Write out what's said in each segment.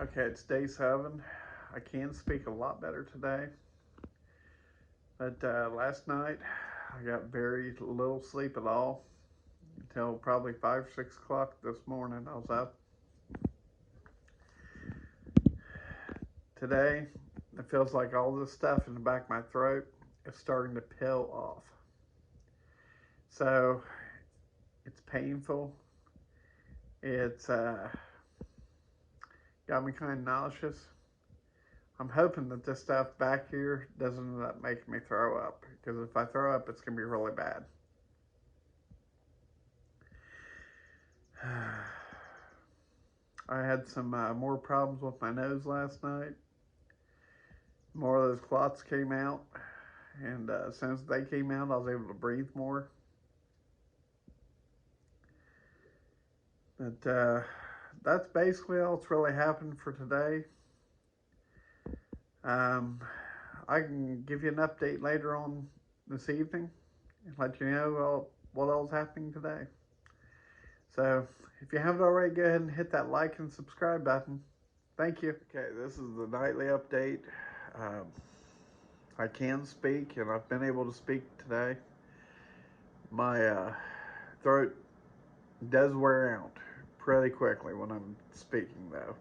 Okay, it's day 7. I can speak a lot better today, but last night I got very little sleep at all until probably 5 or 6 o'clock this morning. I was up. Today, it feels like all this stuff in the back of my throat is starting to peel off. So it's painful. It's got me kind of nauseous. I'm hoping that this stuff back here doesn't end up making me throw up, because if I throw up, it's going to be really bad. I had some more problems with my nose last night. More of those clots came out, and as soon as they came out, I was able to breathe more. But that's basically all that's really happened for today. I can give you an update later on this evening and let you know what all's happening today. So if you haven't already, go ahead and hit that like and subscribe button. Thank you. Okay, this is the nightly update. I can speak, and I've been able to speak today. My throat does wear out pretty quickly when I'm speaking, though,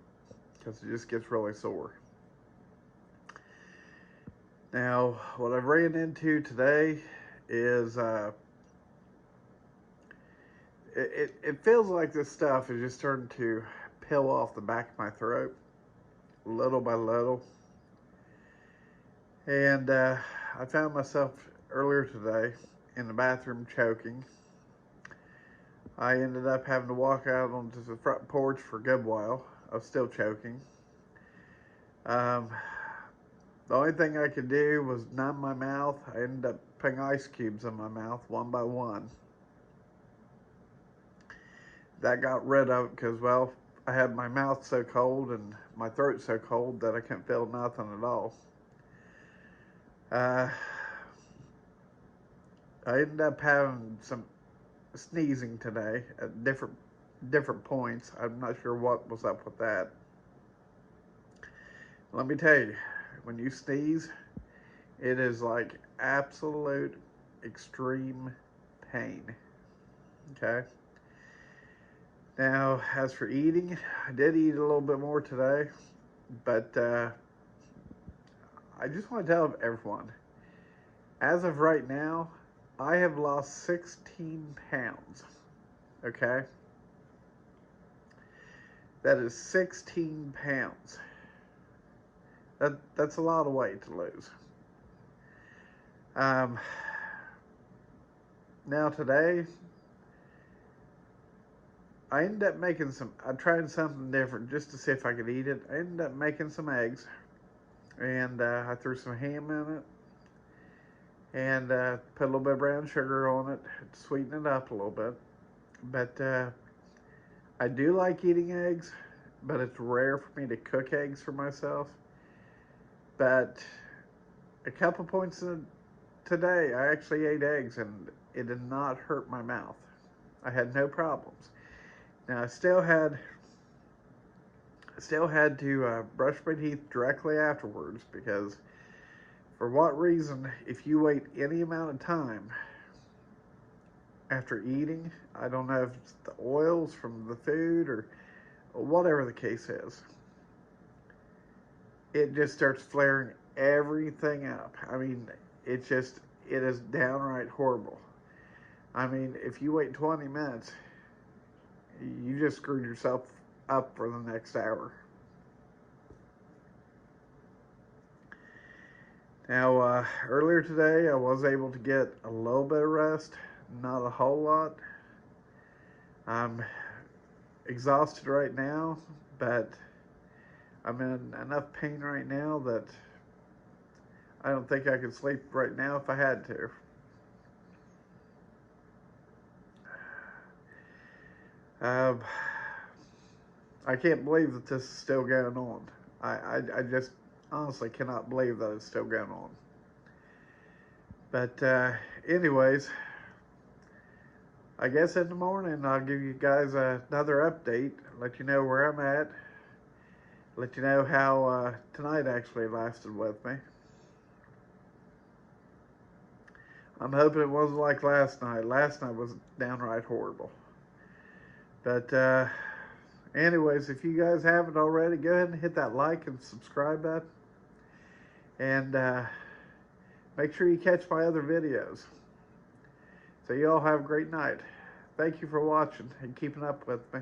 because it just gets really sore. Now, what I've ran into today is it feels like this stuff is just starting to peel off the back of my throat little by little. And I found myself earlier today in the bathroom choking. I ended up having to walk out onto the front porch for a good while. I was still choking. The only thing I could do was numb my mouth. I ended up putting ice cubes in my mouth one by one. That got rid of it because, well, I had my mouth so cold and my throat so cold that I couldn't feel nothing at all. I ended up having some sneezing today at different points. I'm not sure what was up with that. Let me tell you, when you sneeze, it is like absolute extreme pain. Okay? Now, as for eating, I did eat a little bit more today, but I just want to tell everyone, as of right now, I have lost 16 pounds. Okay? That is 16 pounds. That's a lot of weight to lose. Now today, I ended up I tried something different just to see if I could eat it. I ended up making some eggs, and I threw some ham in it, and put a little bit of brown sugar on it to sweeten it up a little bit. But I do like eating eggs, but it's rare for me to cook eggs for myself. But a couple points today, I actually ate eggs, and it did not hurt my mouth. I had no problems. Now I still had to brush my teeth directly afterwards, because for what reason, if you wait any amount of time after eating, I don't know if it's the oils from the food or whatever the case is, it just starts flaring everything up. I mean, it is downright horrible. I mean, if you wait 20 minutes, you just screwed yourself up for the next hour. Now, earlier today, I was able to get a little bit of rest, not a whole lot. I'm exhausted right now, but I'm in enough pain right now that I don't think I could sleep right now if I had to. I can't believe that this is still going on. I just honestly cannot believe that it's still going on. But anyways, I guess in the morning I'll give you guys another update, let you know where I'm at. let you know how tonight actually lasted with me. I'm hoping it wasn't like last night. Last night was downright horrible. But anyways, if you guys haven't already, go ahead and hit that like and subscribe button. And make sure you catch my other videos. So you all have a great night. Thank you for watching and keeping up with me.